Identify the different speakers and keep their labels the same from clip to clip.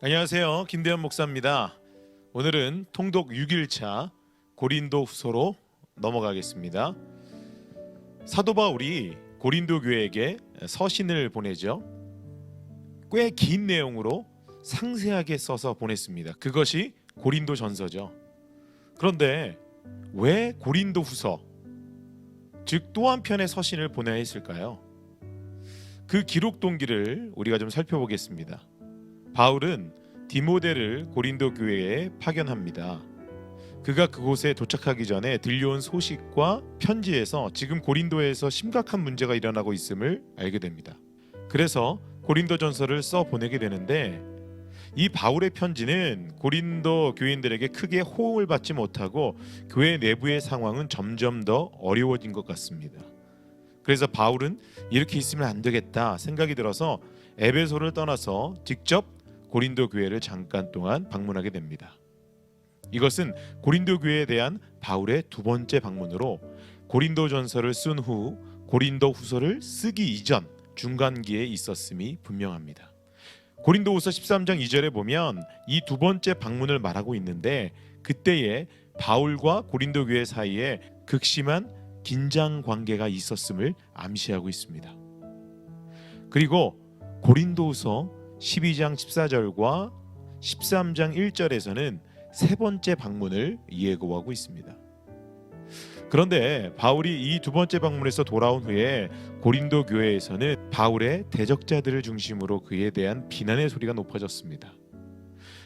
Speaker 1: 안녕하세요. 김대현 목사입니다. 오늘은 통독 6일차 고린도 후서로 넘어가겠습니다. 사도 바울이 고린도 교회에게 서신을 보내죠. 꽤 긴 내용으로 상세하게 써서 보냈습니다. 그것이 고린도 전서죠. 그런데 왜 고린도 후서, 즉 또 한 편의 서신을 보내야 했을까요? 그 기록 동기를 우리가 좀 살펴보겠습니다. 바울은 디모데를 고린도 교회에 파견합니다. 그가 그곳에 도착하기 전에 들려온 소식과 편지에서 지금 고린도에서 심각한 문제가 일어나고 있음을 알게 됩니다. 그래서 고린도전서를 써 보내게 되는데, 이 바울의 편지는 고린도 교인들에게 크게 호응을 받지 못하고 교회 내부의 상황은 점점 더 어려워진 것 같습니다. 그래서 바울은 이렇게 있으면 안 되겠다 생각이 들어서 에베소를 떠나서 직접 고린도 교회를 잠깐 동안 방문하게 됩니다. 이것은 고린도 교회에 대한 바울의 두 번째 방문으로, 고린도전서를 쓴 후 고린도 후서를 쓰기 이전 중간기에 있었음이 분명합니다. 고린도후서 13장 2절에 보면 이 두 번째 방문을 말하고 있는데, 그때에 바울과 고린도 교회 사이에 극심한 긴장 관계가 있었음을 암시하고 있습니다. 그리고 고린도후서 12장 14절과 13장 1절에서는 세 번째 방문을 예고하고 있습니다. 그런데 바울이 이 두 번째 방문에서 돌아온 후에 고린도 교회에서는 바울의 대적자들을 중심으로 그에 대한 비난의 소리가 높아졌습니다.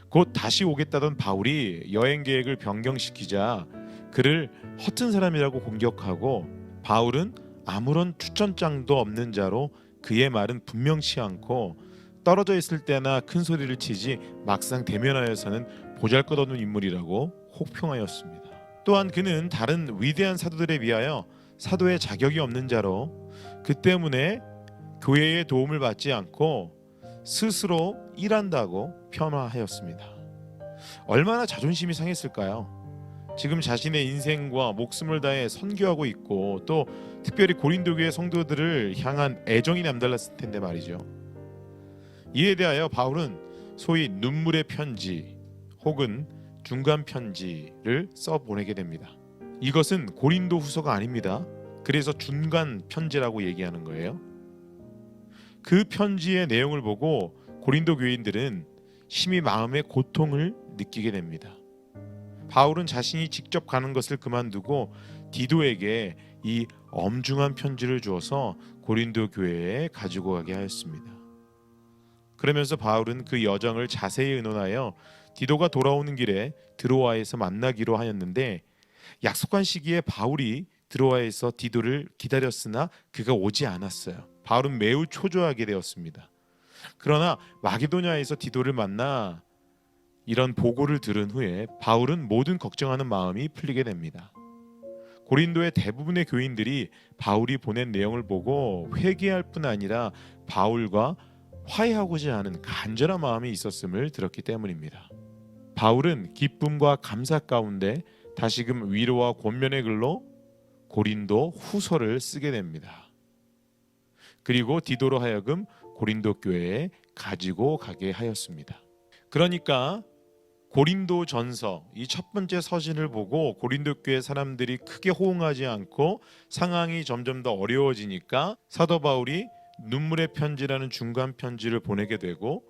Speaker 1: 곧 다시 오겠다던 바울이 여행 계획을 변경시키자 그를 허튼 사람이라고 공격하고, 바울은 아무런 추천장도 없는 자로 그의 말은 분명치 않고 떨어져 있을 때나 큰 소리를 치지 막상 대면하여서는 보잘것없는 인물이라고 혹평하였습니다. 또한 그는 다른 위대한 사도들에 비하여 사도의 자격이 없는 자로, 그 때문에 교회의 도움을 받지 않고 스스로 일한다고 폄하하였습니다. 얼마나 자존심이 상했을까요? 지금 자신의 인생과 목숨을 다해 선교하고 있고, 또 특별히 고린도 교회 성도들을 향한 애정이 남달랐을 텐데 말이죠. 이에 대하여 바울은 소위 눈물의 편지 혹은 중간 편지를 써 보내게 됩니다. 이것은 고린도 후서가 아닙니다. 그래서 중간 편지라고 얘기하는 거예요. 그 편지의 내용을 보고 고린도 교인들은 심히 마음의 고통을 느끼게 됩니다. 바울은 자신이 직접 가는 것을 그만두고 디도에게 이 엄중한 편지를 주어서 고린도 교회에 가지고 가게 하였습니다. 그러면서 바울은 그 여정을 자세히 의논하여 디도가 돌아오는 길에 드로아에서 만나기로 하였는데, 약속한 시기에 바울이 드로아에서 디도를 기다렸으나 그가 오지 않았어요. 바울은 매우 초조하게 되었습니다. 그러나 마게도냐에서 디도를 만나 이런 보고를 들은 후에 바울은 모든 걱정하는 마음이 풀리게 됩니다. 고린도의 대부분의 교인들이 바울이 보낸 내용을 보고 회개할 뿐 아니라 바울과 화해하고자 하는 간절한 마음이 있었음을 들었기 때문입니다. 바울은 기쁨과 감사 가운데 다시금 위로와 권면의 글로 고린도 후서를 쓰게 됩니다. 그리고 디도로 하여금 고린도 교회에 가지고 가게 하였습니다. 그러니까 고린도 전서, 이 첫 번째 서신을 보고 고린도 교회 사람들이 크게 호응하지 않고 상황이 점점 더 어려워지니까 사도 바울이 눈물의 편지라는 중간 편지를 보내게 되고,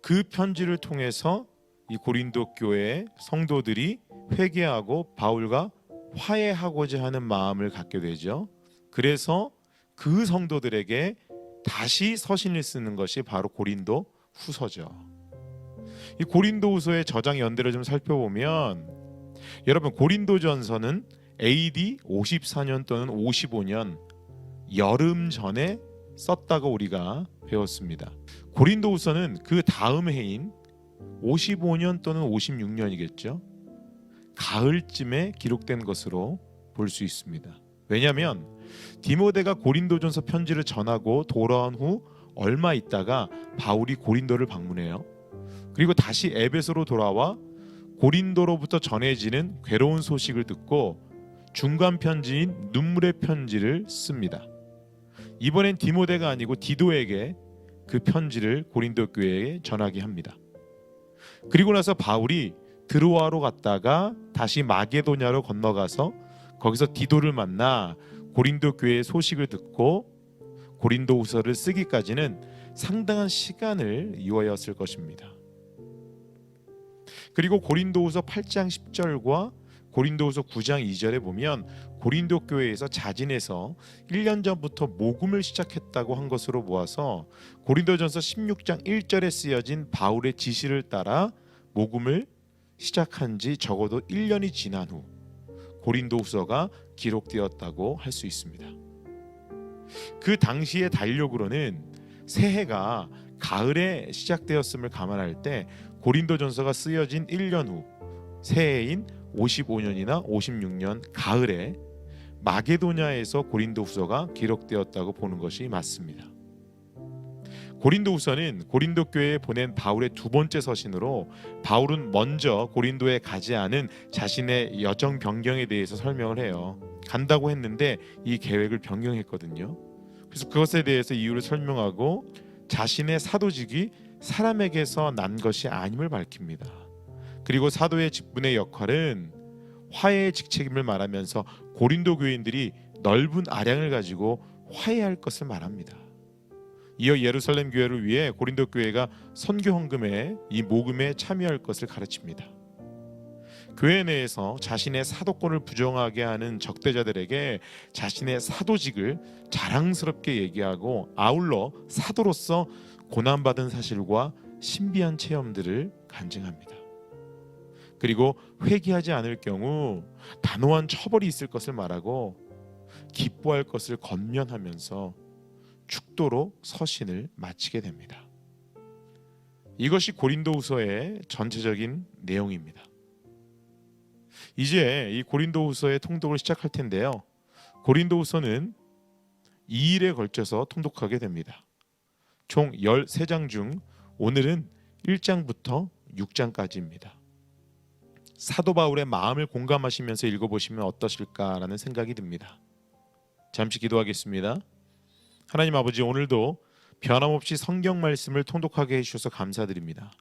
Speaker 1: 그 편지를 통해서 이 고린도 교회의 성도들이 회개하고 바울과 화해하고자 하는 마음을 갖게 되죠. 그래서 그 성도들에게 다시 서신을 쓰는 것이 바로 고린도 후서죠. 이 고린도 후서의 저장 연대를 좀 살펴보면, 여러분 고린도전서는 AD 54년 또는 55년 여름 전에 썼다고 우리가 배웠습니다. 고린도 후서는 그 다음 해인 55년 또는 56년이겠죠. 가을쯤에 기록된 것으로 볼 수 있습니다. 왜냐하면 디모데가 고린도전서 편지를 전하고 돌아온 후 얼마 있다가 바울이 고린도를 방문해요. 그리고 다시 에베소로 돌아와 고린도로부터 전해지는 괴로운 소식을 듣고 중간 편지인 눈물의 편지를 씁니다. 이번엔 디모데가 아니고 디도에게 그 편지를 고린도 교회에 전하게 합니다. 그리고 나서 바울이 드로아로 갔다가 다시 마게도냐로 건너가서 거기서 디도를 만나 고린도 교회의 소식을 듣고 고린도후서를 쓰기까지는 상당한 시간을 이어였을 것입니다. 그리고 고린도후서 8장 10절과 고린도후서 9장 2절에 보면 고린도 교회에서 자진해서 1년 전부터 모금을 시작했다고 한 것으로 모아서 고린도전서 16장 1절에 쓰여진 바울의 지시를 따라 모금을 시작한 지 적어도 1년이 지난 후 고린도후서가 기록되었다고 할 수 있습니다. 그 당시의 달력으로는 새해가 가을에 시작되었음을 감안할 때 고린도전서가 쓰여진 1년 후 새해인 55년이나 56년 가을에 마게도냐에서 고린도후서가 기록되었다고 보는 것이 맞습니다. 고린도후서는 고린도 교회에 보낸 바울의 두 번째 서신으로 바울은 먼저 고린도에 가지 않은 자신의 여정 변경에 대해서 설명을 해요. 간다고 했는데 이 계획을 변경했거든요. 그래서 그것에 대해서 이유를 설명하고 자신의 사도직이 사람에게서 난 것이 아님을 밝힙니다. 그리고 사도의 직분의 역할은 화해의 직책임을 말하면서 고린도 교인들이 넓은 아량을 가지고 화해할 것을 말합니다. 이어 예루살렘 교회를 위해 고린도 교회가 선교 헌금에 이 모금에 참여할 것을 가르칩니다. 교회 내에서 자신의 사도권을 부정하게 하는 적대자들에게 자신의 사도직을 자랑스럽게 얘기하고 아울러 사도로서 고난받은 사실과 신비한 체험들을 간증합니다. 그리고 회개하지 않을 경우 단호한 처벌이 있을 것을 말하고 기뻐할 것을 권면하면서 축도로 서신을 마치게 됩니다. 이것이 고린도후서의 전체적인 내용입니다. 이제 이 고린도후서의 통독을 시작할 텐데요. 고린도후서는 2일에 걸쳐서 통독하게 됩니다. 총 13장 중 오늘은 1장부터 6장까지입니다. 사도 바울의 마음을 공감하시면서 읽어보시면 어떠실까라는 생각이 듭니다. 잠시 기도하겠습니다. 하나님 아버지, 오늘도 변함없이 성경 말씀을 통독하게 해주셔서 감사드립니다.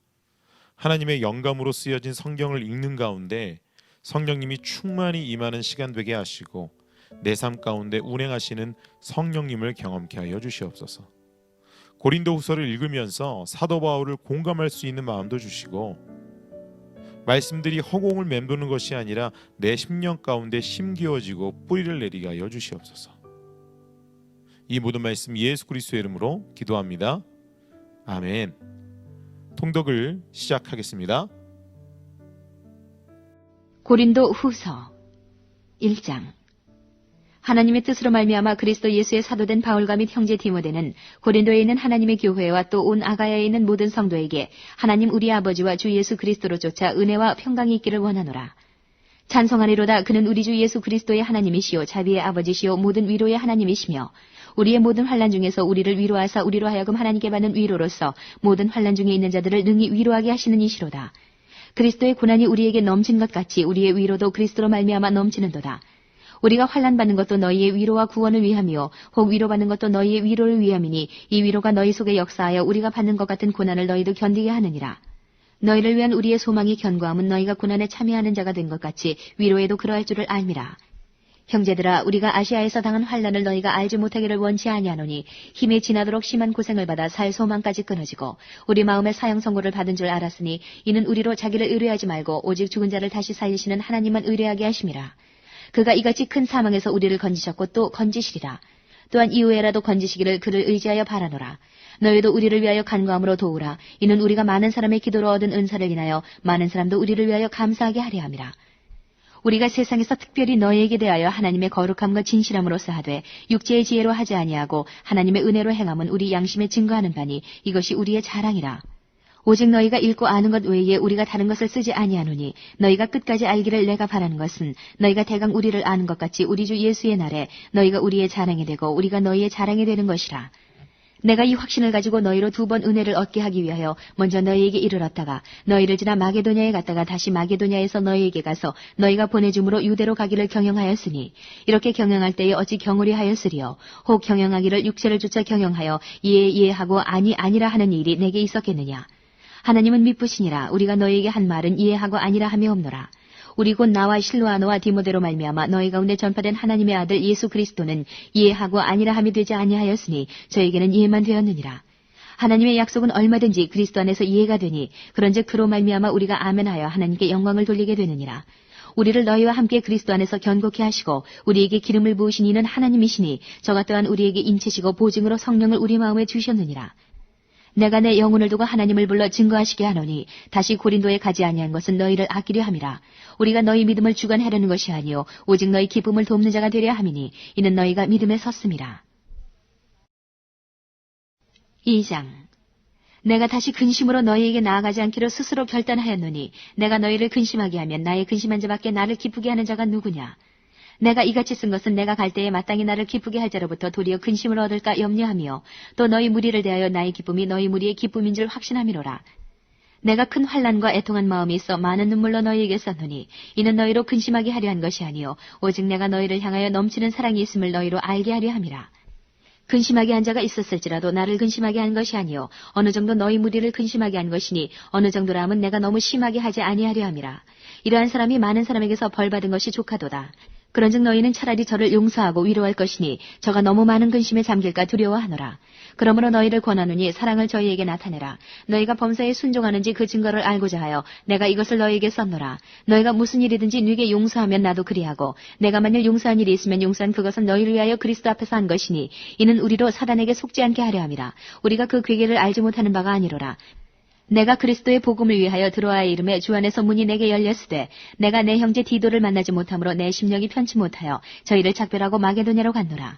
Speaker 1: 하나님의 영감으로 쓰여진 성경을 읽는 가운데 성령님이 충만히 임하는 시간 되게 하시고 내 삶 가운데 운행하시는 성령님을 경험케 하여 주시옵소서. 고린도후서를 읽으면서 사도 바울을 공감할 수 있는 마음도 주시고 말씀들이 허공을 맴도는 것이 아니라 내 심령 가운데 심기어지고 뿌리를 내리게 하여 주시옵소서. 이 모든 말씀 예수 그리스도의 이름으로 기도합니다. 아멘. 통독을 시작하겠습니다.
Speaker 2: 고린도 후서 1장. 하나님의 뜻으로 말미암아 그리스도 예수의 사도된 바울과 및 형제 디모데는 고린도에 있는 하나님의 교회와 또 온 아가야에 있는 모든 성도에게 하나님 우리 아버지와 주 예수 그리스도로 쫓아 은혜와 평강이 있기를 원하노라. 찬송하리로다. 그는 우리 주 예수 그리스도의 하나님이시요 자비의 아버지시요 모든 위로의 하나님이시며 우리의 모든 환난 중에서 우리를 위로하사 우리로 하여금 하나님께 받는 위로로서 모든 환난 중에 있는 자들을 능히 위로하게 하시는 이시로다. 그리스도의 고난이 우리에게 넘친 것 같이 우리의 위로도 그리스도로 말미암아 넘치는도다. 우리가 환난 받는 것도 너희의 위로와 구원을 위함이요 혹 위로받는 것도 너희의 위로를 위함이니 이 위로가 너희 속에 역사하여 우리가 받는 것 같은 고난을 너희도 견디게 하느니라. 너희를 위한 우리의 소망이 견고함은 너희가 고난에 참여하는 자가 된 것 같이 위로에도 그러할 줄을 알미라. 형제들아, 우리가 아시아에서 당한 환난을 너희가 알지 못하기를 원치 아니하노니 힘이 지나도록 심한 고생을 받아 살 소망까지 끊어지고 우리 마음에 사형 선고를 받은 줄 알았으니 이는 우리로 자기를 의뢰하지 말고 오직 죽은 자를 다시 살리시는 하나님만 의뢰하게 하심이라. 그가 이같이 큰 사망에서 우리를 건지셨고 또 건지시리라. 또한 이후에라도 건지시기를 그를 의지하여 바라노라. 너희도 우리를 위하여 간구함으로 도우라. 이는 우리가 많은 사람의 기도로 얻은 은사를 인하여 많은 사람도 우리를 위하여 감사하게 하려 함이라. 우리가 세상에서 특별히 너희에게 대하여 하나님의 거룩함과 진실함으로써 하되 육체의 지혜로 하지 아니하고 하나님의 은혜로 행함은 우리 양심에 증거하는 바니 이것이 우리의 자랑이라. 오직 너희가 읽고 아는 것 외에 우리가 다른 것을 쓰지 아니하노니 너희가 끝까지 알기를 내가 바라는 것은 너희가 대강 우리를 아는 것 같이 우리 주 예수의 날에 너희가 우리의 자랑이 되고 우리가 너희의 자랑이 되는 것이라. 내가 이 확신을 가지고 너희로 2번 은혜를 얻게 하기 위하여 먼저 너희에게 이르렀다가 너희를 지나 마게도냐에 갔다가 다시 마게도냐에서 너희에게 가서 너희가 보내줌으로 유대로 가기를 경영하였으니 이렇게 경영할 때에 어찌 경홀히 하였으리요. 혹 경영하기를 육체를 쫓아 경영하여 예 하고 아니 아니라 하는 일이 내게 있었겠느냐. 하나님은 미쁘시니라. 우리가 너희에게 한 말은 이해하고 아니라 함이 없노라. 우리 곧 나와 실로아노와 디모데로 말미암아 너희 가운데 전파된 하나님의 아들 예수 그리스도는 이해하고 아니라 함이 되지 아니하였으니 저에게는 이해만 되었느니라. 하나님의 약속은 얼마든지 그리스도 안에서 이해가 되니 그런즉 그로 말미암아 우리가 아멘하여 하나님께 영광을 돌리게 되느니라. 우리를 너희와 함께 그리스도 안에서 견고케 하시고 우리에게 기름을 부으신 이는 하나님이시니 저가 또한 우리에게 인치시고 보증으로 성령을 우리 마음에 주셨느니라. 내가 내 영혼을 두고 하나님을 불러 증거하시게 하노니 다시 고린도에 가지 아니한 것은 너희를 아끼려 함이라. 우리가 너희 믿음을 주관하려는 것이 아니요 오직 너희 기쁨을 돕는 자가 되려 함이니 이는 너희가 믿음에 섰음이라. 2장. 내가 다시 근심으로 너희에게 나아가지 않기로 스스로 결단하였노니 내가 너희를 근심하게 하면 나의 근심한 자밖에 나를 기쁘게 하는 자가 누구냐. 내가 이같이 쓴 것은 내가 갈 때에 마땅히 나를 기쁘게 할 자로부터 도리어 근심을 얻을까 염려하며 또 너희 무리를 대하여 나의 기쁨이 너희 무리의 기쁨인 줄 확신함이로라. 내가 큰 환난과 애통한 마음이 있어 많은 눈물로 너희에게 썼노니 이는 너희로 근심하게 하려 한 것이 아니요 오직 내가 너희를 향하여 넘치는 사랑이 있음을 너희로 알게 하려 함이라. 근심하게 한 자가 있었을지라도 나를 근심하게 한 것이 아니요 어느 정도 너희 무리를 근심하게 한 것이니 어느 정도라 함은 내가 너무 심하게 하지 아니하려 함이라. 이러한 사람이 많은 사람에게서 벌 받은 것이 족하도다. 그런즉 너희는 차라리 저를 용서하고 위로할 것이니 저가 너무 많은 근심에 잠길까 두려워하노라. 그러므로 너희를 권하노니 사랑을 저희에게 나타내라. 너희가 범사에 순종하는지 그 증거를 알고자 하여 내가 이것을 너희에게 썼노라. 너희가 무슨 일이든지 네게 용서하면 나도 그리하고 내가 만일 용서한 일이 있으면 용서한 그것은 너희를 위하여 그리스도 앞에서 한 것이니 이는 우리로 사단에게 속지 않게 하려 함이라. 우리가 그 괴계를 알지 못하는 바가 아니로라. 내가 그리스도의 복음을 위하여 드로아의 이름에 주 안에서 문이 내게 열렸으되 내가 내 형제 디도를 만나지 못하므로 내 심령이 편치 못하여 저희를 작별하고 마게도냐로 갔노라.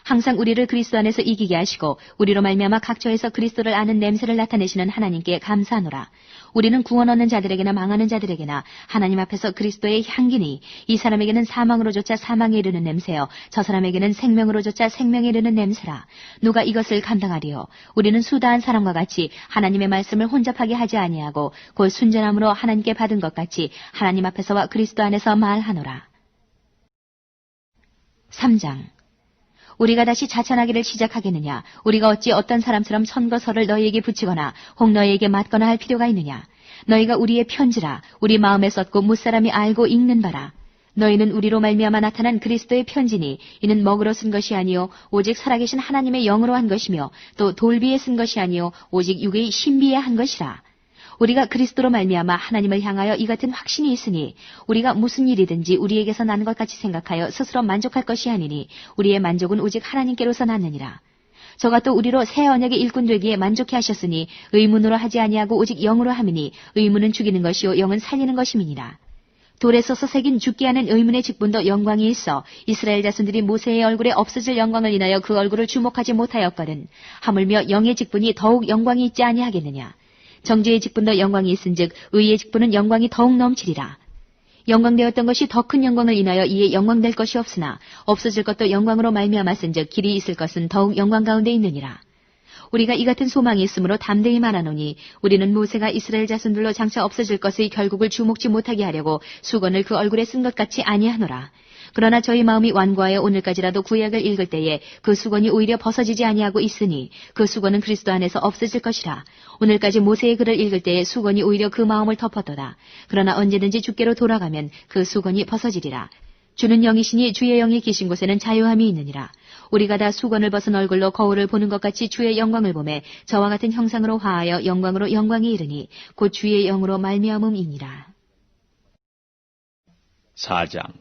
Speaker 2: 항상 우리를 그리스도 안에서 이기게 하시고 우리로 말미암아 각처에서 그리스도를 아는 냄새를 나타내시는 하나님께 감사하노라. 우리는 구원 얻는 자들에게나 망하는 자들에게나 하나님 앞에서 그리스도의 향기니 이 사람에게는 사망으로조차 사망에 이르는 냄새요 저 사람에게는 생명으로조차 생명에 이르는 냄새라. 누가 이것을 감당하리요. 우리는 수다한 사람과 같이 하나님의 말씀을 혼잡하게 하지 아니하고 곧 순전함으로 하나님께 받은 것 같이 하나님 앞에서와 그리스도 안에서 말하노라. 3장. 우리가 다시 자천하기를 시작하겠느냐. 우리가 어찌 어떤 사람처럼 선거서를 너희에게 붙이거나 혹 너희에게 맞거나 할 필요가 있느냐. 너희가 우리의 편지라. 우리 마음에 썼고 무사람이 알고 읽는 바라. 너희는 우리로 말미암아 나타난 그리스도의 편지니 이는 먹으로 쓴 것이 아니요 오직 살아계신 하나님의 영으로 한 것이며 또 돌비에 쓴 것이 아니요 오직 육의 신비에 한 것이라. 우리가 그리스도로 말미암아 하나님을 향하여 이 같은 확신이 있으니 우리가 무슨 일이든지 우리에게서 난 것 같이 생각하여 스스로 만족할 것이 아니니 우리의 만족은 오직 하나님께로서 났느니라. 저가 또 우리로 새 언약의 일꾼 되기에 만족해 하셨으니 의문으로 하지 아니하고 오직 영으로 함이니 의문은 죽이는 것이요 영은 살리는 것임이니라. 돌에 써서 새긴 죽게 하는 의문의 직분도 영광이 있어 이스라엘 자손들이 모세의 얼굴에 없어질 영광을 인하여 그 얼굴을 주목하지 못하였거든 하물며 영의 직분이 더욱 영광이 있지 아니하겠느냐. 정죄의 직분도 영광이 있은즉 의의 직분은 영광이 더욱 넘치리라. 영광되었던 것이 더 큰 영광을 인하여 이에 영광될 것이 없으나 없어질 것도 영광으로 말미암았은즉 길이 있을 것은 더욱 영광 가운데 있느니라. 우리가 이 같은 소망이 있으므로 담대히 말하노니 우리는 모세가 이스라엘 자손들로 장차 없어질 것의 결국을 주목지 못하게 하려고 수건을 그 얼굴에 쓴 것 같이 아니하노라. 그러나 저희 마음이 완고하여 오늘까지라도 구약을 읽을 때에 그 수건이 오히려 벗어지지 아니하고 있으니 그 수건은 그리스도 안에서 없어질 것이라. 오늘까지 모세의 글을 읽을 때에 수건이 오히려 그 마음을 덮었도다. 그러나 언제든지 주께로 돌아가면 그 수건이 벗어지리라. 주는 영이시니 주의 영이 계신 곳에는 자유함이 있느니라. 우리가 다 수건을 벗은 얼굴로 거울을 보는 것 같이 주의 영광을 보매 저와 같은 형상으로 화하여 영광으로 영광이 이르니 곧 주의 영으로 말미암음이니라.
Speaker 3: 4장.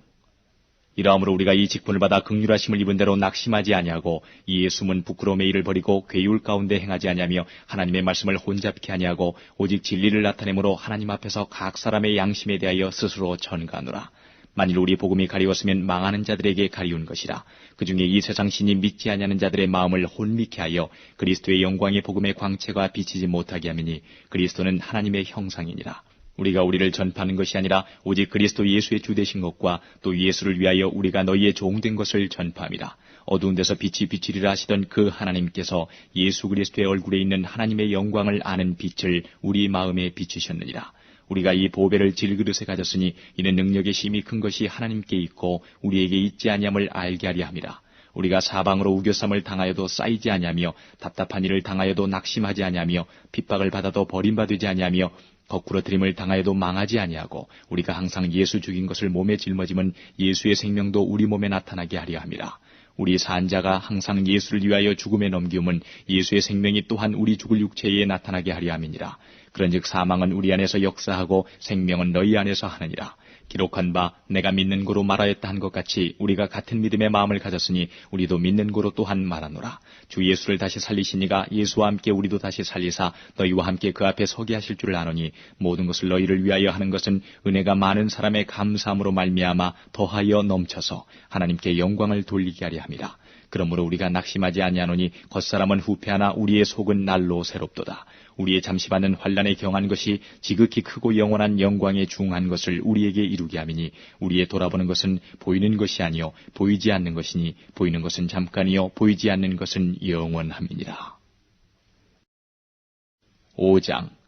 Speaker 3: 이러므로 우리가 이 직분을 받아 긍휼하심을 입은 대로 낙심하지 아니하고 이에 숨은 부끄러움의 일을 버리고 괴율 가운데 행하지 아니하며 하나님의 말씀을 혼잡케 아니하고 오직 진리를 나타내므로 하나님 앞에서 각 사람의 양심에 대하여 스스로 전가하노라. 만일 우리 복음이 가리웠으면 망하는 자들에게 가리운 것이라. 그 중에 이 세상 신이 믿지 아니하는 자들의 마음을 혼미케 하여 그리스도의 영광의 복음의 광채가 비치지 못하게 하미니 그리스도는 하나님의 형상이니라. 우리가 우리를 전파하는 것이 아니라 오직 그리스도 예수의 주 되신 것과 또 예수를 위하여 우리가 너희의 종된 것을 전파함이라. 어두운 데서 빛이 비치리라 하시던 그 하나님께서 예수 그리스도의 얼굴에 있는 하나님의 영광을 아는 빛을 우리 마음에 비추셨느니라. 우리가 이 보배를 질그릇에 가졌으니 이는 능력의 심이 큰 것이 하나님께 있고 우리에게 있지 아니함을 알게 하려 함이라. 우리가 사방으로 우겨쌈을 당하여도 쌓이지 아니하며 답답한 일을 당하여도 낙심하지 아니하며 핍박을 받아도 버림받지 아니하며 거꾸러뜨림을 당하여도 망하지 아니하고 우리가 항상 예수 죽인 것을 몸에 짊어지면 예수의 생명도 우리 몸에 나타나게 하려 함이라. 우리 산자가 항상 예수를 위하여 죽음에 넘기움은 예수의 생명이 또한 우리 죽을 육체에 나타나게 하려 함이니라. 그런즉 사망은 우리 안에서 역사하고 생명은 너희 안에서 하느니라. 기록한 바 내가 믿는 고로 말하였다 한 것 같이 우리가 같은 믿음의 마음을 가졌으니 우리도 믿는 고로 또한 말하노라. 주 예수를 다시 살리시니가 예수와 함께 우리도 다시 살리사 너희와 함께 그 앞에 서게 하실 줄을 아노니 모든 것을 너희를 위하여 하는 것은 은혜가 많은 사람의 감사함으로 말미암아 더하여 넘쳐서 하나님께 영광을 돌리게 하려 함이라. 그러므로 우리가 낙심하지 아니하노니 겉사람은 후패하나 우리의 속은 날로 새롭도다. 우리의 잠시 받는 환난에 경한 것이 지극히 크고 영원한 영광에 중한 것을 우리에게 이루게 함이니 우리의 돌아보는 것은 보이는 것이 아니요 보이지 않는 것이니 보이는 것은 잠깐이요 보이지 않는 것은 영원함이니라. 5장.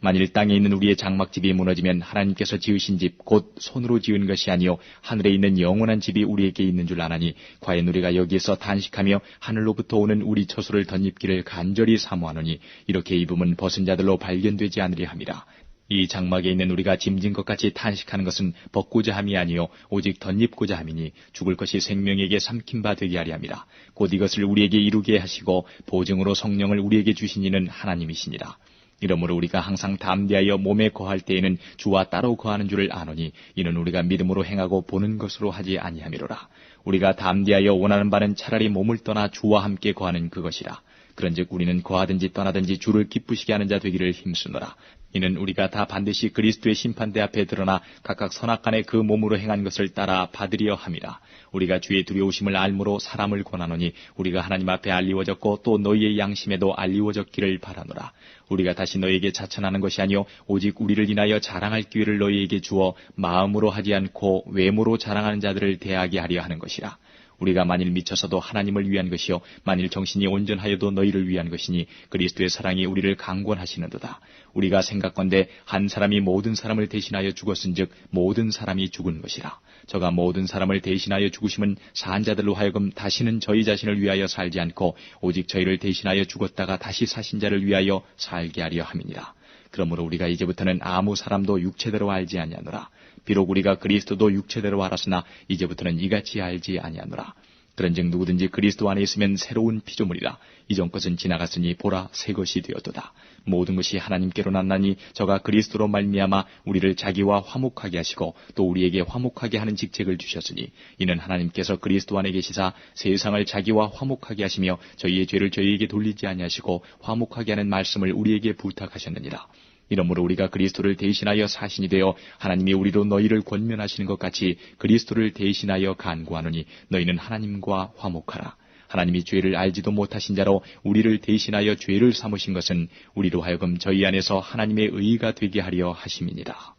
Speaker 3: 만일 땅에 있는 우리의 장막집이 무너지면 하나님께서 지으신 집 곧 손으로 지은 것이 아니요 하늘에 있는 영원한 집이 우리에게 있는 줄 아나니 과연 우리가 여기에서 단식하며 하늘로부터 오는 우리 처소를 덧입기를 간절히 사모하노니 이렇게 입으면 벗은 자들로 발견되지 않으리 함이라. 이 장막에 있는 우리가 짐진 것 같이 탄식하는 것은 벗고자 함이 아니요 오직 덧입고자 함이니 죽을 것이 생명에게 삼킨 바 되게 하리 함이라. 곧 이것을 우리에게 이루게 하시고 보증으로 성령을 우리에게 주신 이는 하나님이시니라. 이러므로 우리가 항상 담대하여 몸에 거할 때에는 주와 따로 거하는 줄을 아노니 이는 우리가 믿음으로 행하고 보는 것으로 하지 아니함이로라. 우리가 담대하여 원하는 바는 차라리 몸을 떠나 주와 함께 거하는 그것이라. 그런즉 우리는 거하든지 떠나든지 주를 기쁘시게 하는 자 되기를 힘쓰노라. 이는 우리가 다 반드시 그리스도의 심판대 앞에 드러나 각각 선악간에 그 몸으로 행한 것을 따라 받으려 함이라. 우리가 주의 두려우심을 알므로 사람을 권하노니 우리가 하나님 앞에 알리워졌고 또 너희의 양심에도 알리워졌기를 바라노라. 우리가 다시 너희에게 자천하는 것이 아니요 오직 우리를 인하여 자랑할 기회를 너희에게 주어 마음으로 하지 않고 외모로 자랑하는 자들을 대하게 하려 하는 것이라. 우리가 만일 미쳐서도 하나님을 위한 것이요 만일 정신이 온전하여도 너희를 위한 것이니 그리스도의 사랑이 우리를 강권하시는도다. 우리가 생각건대 한 사람이 모든 사람을 대신하여 죽었은즉 모든 사람이 죽은 것이라. 저가 모든 사람을 대신하여 죽으심은 산 자들로 하여금 다시는 저희 자신을 위하여 살지 않고 오직 저희를 대신하여 죽었다가 다시 사신 자를 위하여 살게 하려 함이니라. 그러므로 우리가 이제부터는 아무 사람도 육체대로 알지 아니하노라. 비록 우리가 그리스도도 육체대로 알았으나 이제부터는 이같이 알지 아니하노라. 그런즉 누구든지 그리스도 안에 있으면 새로운 피조물이라. 이전 것은 지나갔으니 보라 새 것이 되었도다. 모든 것이 하나님께로 났나니 저가 그리스도로 말미암아 우리를 자기와 화목하게 하시고 또 우리에게 화목하게 하는 직책을 주셨으니 이는 하나님께서 그리스도 안에 계시사 세상을 자기와 화목하게 하시며 저희의 죄를 저희에게 돌리지 아니하시고 화목하게 하는 말씀을 우리에게 부탁하셨느니라. 이러므로 우리가 그리스도를 대신하여 사신이 되어 하나님이 우리로 너희를 권면하시는 것 같이 그리스도를 대신하여 간구하노니 너희는 하나님과 화목하라. 하나님이 죄를 알지도 못하신 자로 우리를 대신하여 죄를 삼으신 것은 우리로 하여금 저희 안에서 하나님의 의가 되게 하려 하심이니라.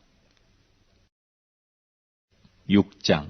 Speaker 3: 6장.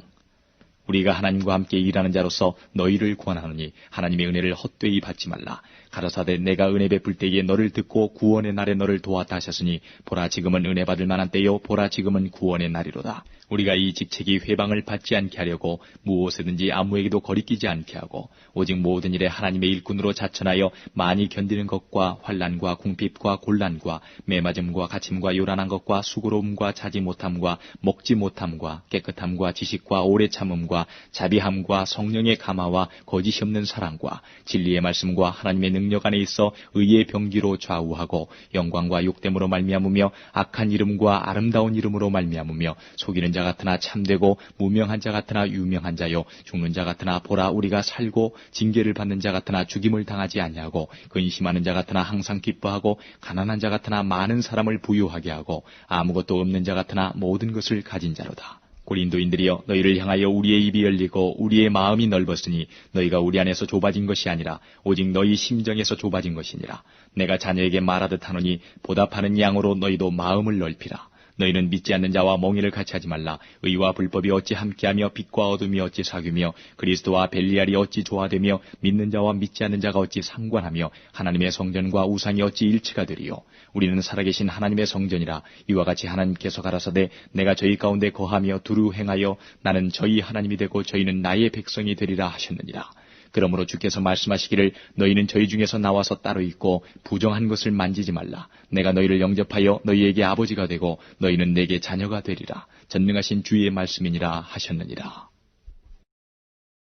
Speaker 3: 우리가 하나님과 함께 일하는 자로서 너희를 권하노니 하나님의 은혜를 헛되이 받지 말라. 가라사대 내가 은혜 베풀 때에 너를 듣고 구원의 날에 너를 도왔다 하셨으니 보라 지금은 은혜 받을 만한 때요 보라 지금은 구원의 날이로다. 우리가 이 직책이 회방을 받지 않게 하려고 무엇에든지 아무에게도 거리끼지 않게 하고 오직 모든 일에 하나님의 일꾼으로 자천하여 많이 견디는 것과 환난과 궁핍과 곤란과 매맞음과 갇힘과 요란한 것과 수고로움과 자지 못함과 먹지 못함과 깨끗함과 지식과 오래 참음과 자비함과 성령의 감화와 거짓이 없는 사랑과 진리의 말씀과 하나님의 능력 안에 있어 의의 병기로 좌우하고 영광과 욕됨으로 말미암으며 악한 이름과 아름다운 이름으로 말미암으며 속이는 자 같으나 참되고 무명한 자 같으나 유명한 자요 죽는 자 같으나 보라 우리가 살고 징계를 받는 자 같으나 죽임을 당하지 아니하고 근심하는 자 같으나 항상 기뻐하고 가난한 자 같으나 많은 사람을 부유하게 하고 아무것도 없는 자 같으나 모든 것을 가진 자로다. 고린도인들이여 너희를 향하여 우리의 입이 열리고 우리의 마음이 넓었으니 너희가 우리 안에서 좁아진 것이 아니라 오직 너희 심정에서 좁아진 것이니라. 내가 자녀에게 말하듯 하노니 보답하는 양으로 너희도 마음을 넓히라. 너희는 믿지 않는 자와 멍에를 같이 하지 말라. 의와 불법이 어찌 함께하며 빛과 어둠이 어찌 사귀며 그리스도와 벨리알이 어찌 조화되며 믿는 자와 믿지 않는 자가 어찌 상관하며 하나님의 성전과 우상이 어찌 일치가 되리요. 우리는 살아계신 하나님의 성전이라. 이와 같이 하나님께서 가라사대 내가 저희 가운데 거하며 두루 행하여 나는 저희 하나님이 되고 저희는 나의 백성이 되리라 하셨느니라. 그러므로 주께서 말씀하시기를 너희는 저희 중에서 나와서 따로 있고 부정한 것을 만지지 말라. 내가 너희를 영접하여 너희에게 아버지가 되고 너희는 내게 자녀가 되리라. 전능하신 주의 말씀이니라 하셨느니라.